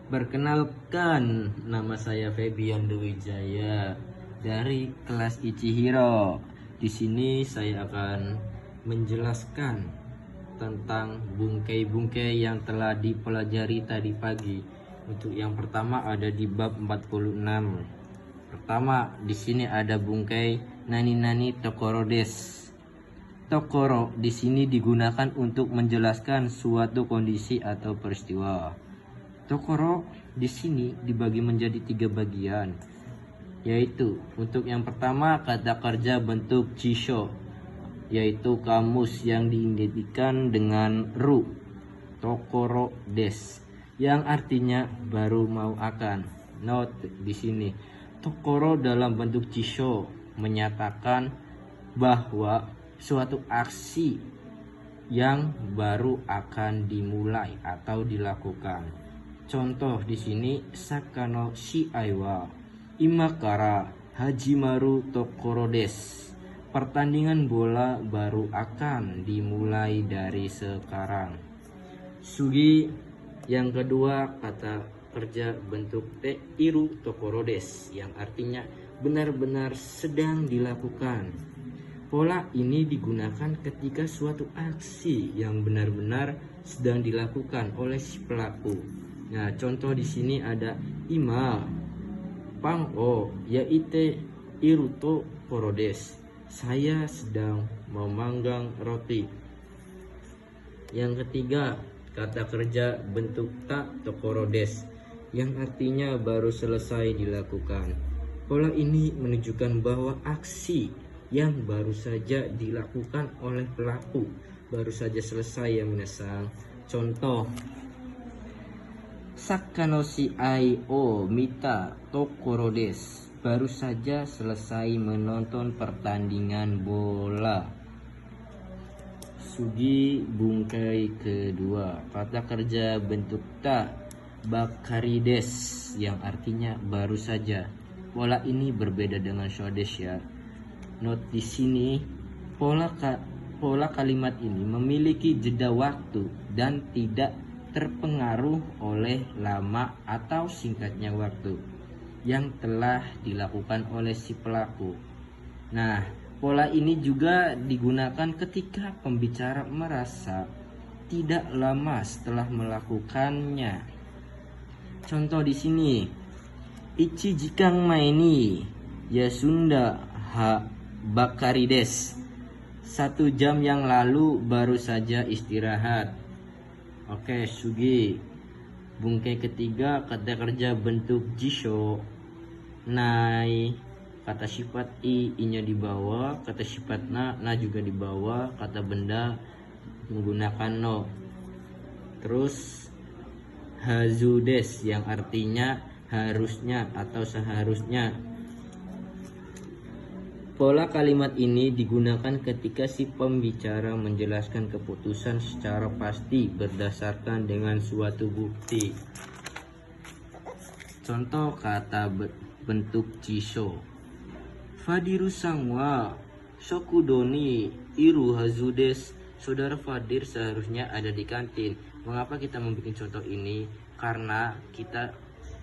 Perkenalkan, nama saya Febian Dewijaya dari kelas Ichihiro. Di sini saya akan menjelaskan tentang bungkai-bungkai yang telah dipelajari tadi pagi. Untuk yang pertama ada di bab 46. Pertama, di sini ada bungkai Nani-nani Tokoro des. Tokoro di sini digunakan untuk menjelaskan suatu kondisi atau peristiwa. Tokoro di sini dibagi menjadi 3 bagian, yaitu untuk yang pertama kata kerja bentuk jisho, yaitu kamus yang diidentikan dengan ru, Tokoro des, yang artinya baru mau akan. Note di sini, Tokoro dalam bentuk jisho menyatakan bahwa suatu aksi yang baru akan dimulai atau dilakukan. Contoh di sini, Sakano shiai wa imakara hajimaru tokoro des. Pertandingan bola baru akan dimulai dari sekarang. Sugi yang kedua kata kerja bentuk te iru tokoro des, yang artinya benar-benar sedang dilakukan. Pola ini digunakan ketika suatu aksi yang benar-benar sedang dilakukan oleh si pelaku. Nah, contoh di sini ada ima pang o yaite iruto korodes. Saya sedang memanggang roti. Yang ketiga, kata kerja bentuk ta tokorodes, yang artinya baru selesai dilakukan. Pola ini menunjukkan bahwa aksi yang baru saja dilakukan oleh pelaku baru saja selesai ya minasang. Contoh, Sakano shiai o mita tokoro des. Baru saja selesai menonton pertandingan bola. Sugi bungkai kedua, kata kerja bentuk ta bakari des, yang artinya baru saja. Pola ini berbeda dengan shodes ya. Note di sini, pola kalimat ini memiliki jeda waktu dan tidak terpengaruh oleh lama atau singkatnya waktu yang telah dilakukan oleh si pelaku. Nah, pola ini juga digunakan ketika pembicara merasa tidak lama setelah melakukannya. Contoh di sini, ichi jikang maini yasunda ha bakari des. 1 jam yang lalu baru saja istirahat. Oke, sugi bungkai ketiga kata kerja bentuk jisho nai, kata sifat i-nya di bawah, kata sifat na juga di bawah, kata benda menggunakan no. Terus hazudes yang artinya harusnya atau seharusnya. Pola kalimat ini digunakan ketika si pembicara menjelaskan keputusan secara pasti berdasarkan dengan suatu bukti. Contoh kata bentuk jisho. Fadiru sangwa shokudoni iru hazudes. Saudara Fadir seharusnya ada di kantin. Mengapa kita membuat contoh ini? Karena kita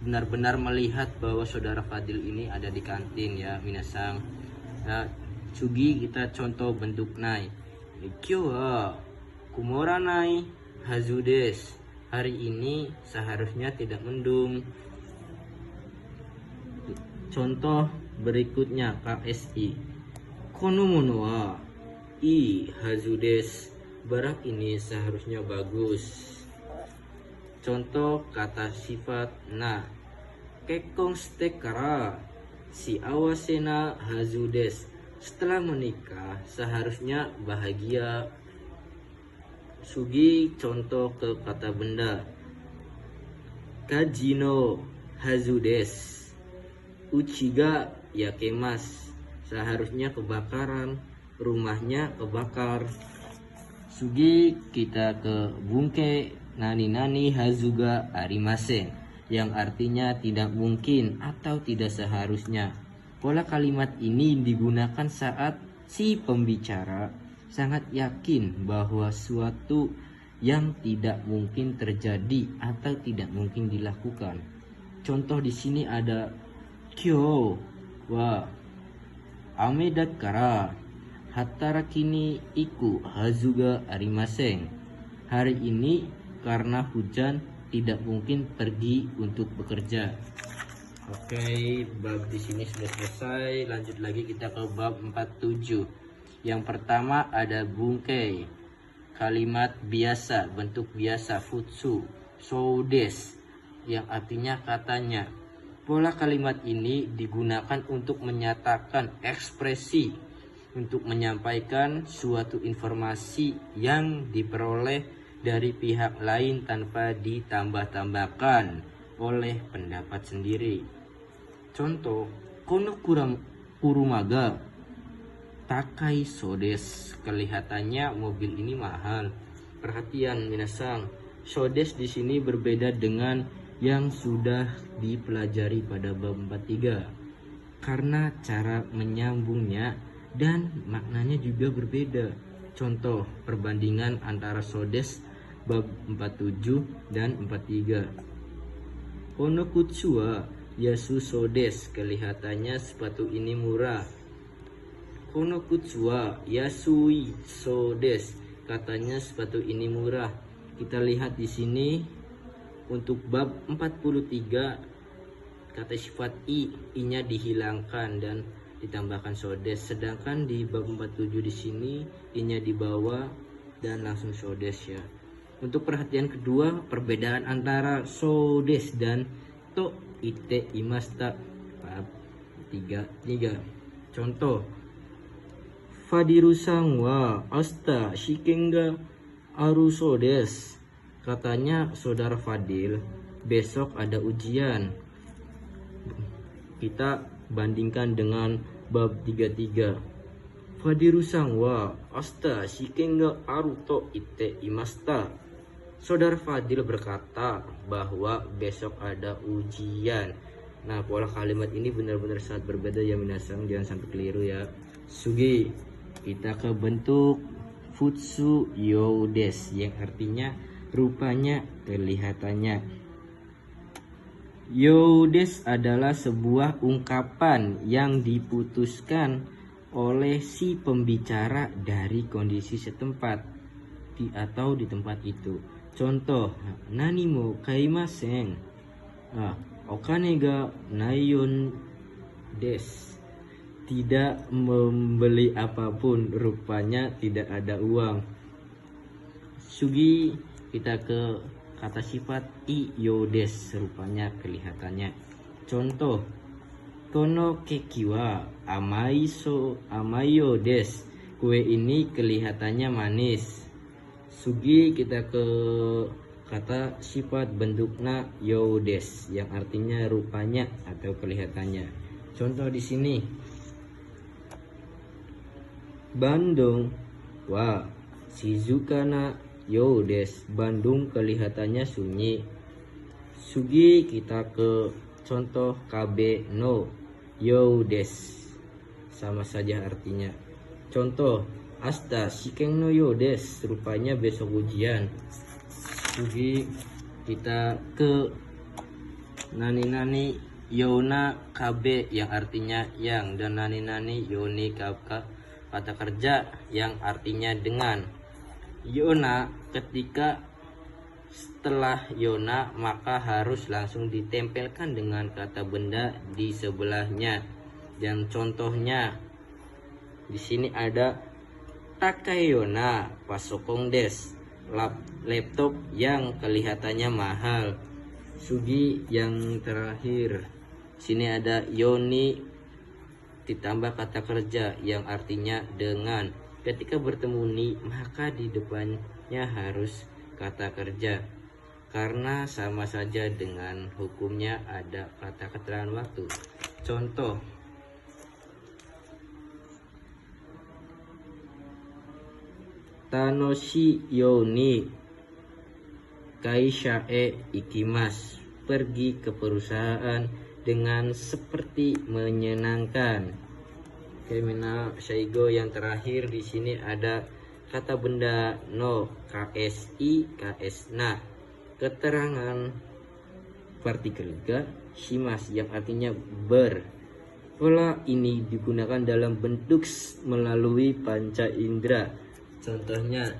benar-benar melihat bahwa saudara Fadil ini ada di kantin ya minasang. Nah, sugi kita contoh bentuk nai. Kyou wa kumoranai hazudes. Hari ini seharusnya tidak mendung. Contoh berikutnya KSI. Kono mono wa i hazudes. Barang ini seharusnya bagus. Contoh kata sifat na. Kekkon shite kara si awasena hazudes. Setelah menikah seharusnya bahagia. Sugi contoh ke kata benda. Kajino hazudes. Uchiga yakemas. Seharusnya kebakaran, rumahnya kebakar. Sugi kita ke bungkai nani-nani hazuga arimasen, yang artinya tidak mungkin atau tidak seharusnya. Pola kalimat ini digunakan saat si pembicara sangat yakin bahwa suatu yang tidak mungkin terjadi atau tidak mungkin dilakukan. Contoh di sini ada kyo wa ame dakkara hataraki ni iku hazuga arimasen. Hari ini karena hujan tidak mungkin pergi untuk bekerja. Oke, bab di sini sudah selesai. Lanjut lagi kita ke bab 47. Yang pertama ada bungkei. Kalimat biasa, bentuk biasa, futsu, soudes, yang artinya katanya. Pola kalimat ini digunakan untuk menyatakan ekspresi, untuk menyampaikan suatu informasi yang diperoleh dari pihak lain tanpa ditambah-tambahkan oleh pendapat sendiri. Contoh, kono kurumaga takai sodes. Kelihatannya mobil ini mahal. Perhatian minasang, sodes di sini berbeda dengan yang sudah dipelajari pada bab 43 karena cara menyambungnya dan maknanya juga berbeda. Contoh perbandingan antara sodes bab 47 dan 43. Kono kutsu wa yasu sodes. Kelihatannya sepatu ini murah. Kono kutsu wa yasui sodes. Katanya sepatu ini murah. Kita lihat di sini untuk bab 43 kata sifat i-nya dihilangkan dan ditambahkan sodes. Sedangkan di bab 47 di sini i-nya dibawa dan langsung sodes ya. Untuk perhatian kedua, perbedaan antara sodes dan to ite imasta bab 3. Contoh, Fadiru-san wa asta shikenga aru sodes. Katanya saudara Fadil, besok ada ujian. Kita bandingkan dengan bab 33. Fadiru-san wa asta shikenga aru to ite imasta. Saudara Fadil berkata bahwa besok ada ujian. Nah, pola kalimat ini benar-benar sangat berbeda ya minasang, jangan sampai keliru ya. Sugi, kita ke bentuk futsu youdes yang artinya rupanya, kelihatannya. Youdes adalah sebuah ungkapan yang diputuskan oleh si pembicara dari kondisi setempat atau di tempat itu. Contoh, nani mo kaimasen. Okane ga naiyon des. Tidak membeli apapun, rupanya tidak ada uang. Sugi, kita ke kata sifat iyodes, rupanya, kelihatannya. Contoh, kono keki wa amayo des. Kue ini kelihatannya manis. Sugi, kita ke kata sifat bentuknya youdes yang artinya rupanya atau kelihatannya. Contoh di sini, Bandung wa shizukana youdes. Bandung kelihatannya sunyi. Sugi, kita ke contoh kabe no youdes, sama saja artinya. Contoh, asta shiken no youdes. Rupanya besok ujian. Sugi, kita ke nani yona kabe yang artinya yang, dan nani yoni kata kerja yang artinya dengan. Yona, ketika setelah yona maka harus langsung ditempelkan dengan kata benda di sebelahnya. Dan contohnya di sini ada takayona pasokong des. Laptop yang kelihatannya mahal. Sugi, yang terakhir sini ada yoni ditambah kata kerja yang artinya dengan. Ketika bertemu ni, maka di depannya harus kata kerja karena sama saja dengan hukumnya ada kata keterangan waktu. Contoh, Tanoshi yoni kaisha e ikimas. Pergi ke perusahaan dengan seperti menyenangkan. Kemina Shaigo, yang terakhir di sini ada kata benda no KSI KSna. Keterangan partikel ga shimas yang artinya ber. Pola ini digunakan dalam bentuk melalui panca indera. Contohnya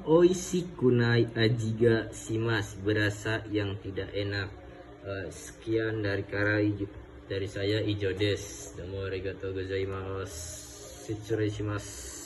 oishi kunai ajiga shimas, berasa yang tidak enak. Sekian dari saya Ijo des. Domo arigatou gozaimasu. Shitsure shimasu.